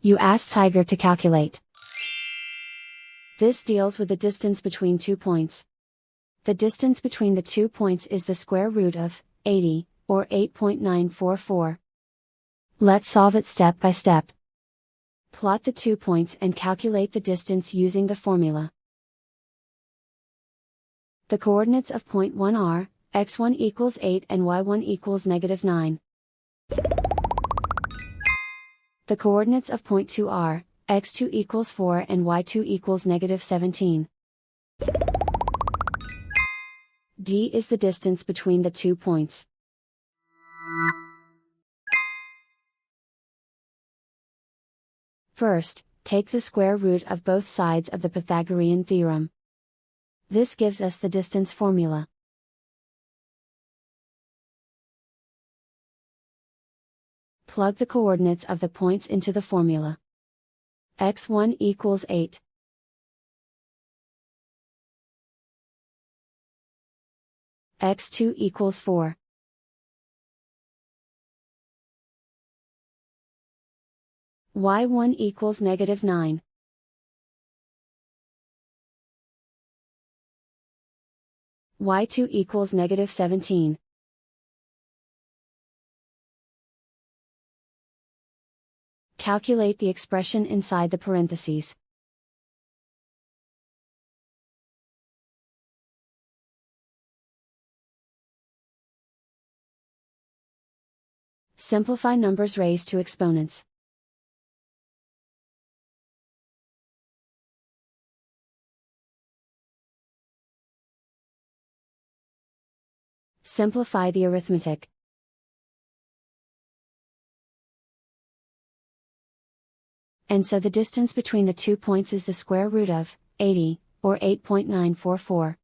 You ask Tiger to calculate. This deals with the distance between 2 points. The distance between the 2 points is the square root of 80, or 8.944. Let's solve it step by step. Plot the 2 points and calculate the distance using the formula. The coordinates of point 1 are, x1 equals 8 and y1 equals -9. The coordinates of point 2 are, x2 equals 4 and y2 equals -17. D is the distance between the 2 points. First, take the square root of both sides of the Pythagorean theorem. This gives us the distance formula. Plug the coordinates of the points into the formula. x1 equals 8. x2 equals 4. y1 equals -9. y2 equals -17. Calculate the expression inside the parentheses. Simplify numbers raised to exponents. Simplify the arithmetic. And so the distance between the 2 points is the square root of 80, or 8.944.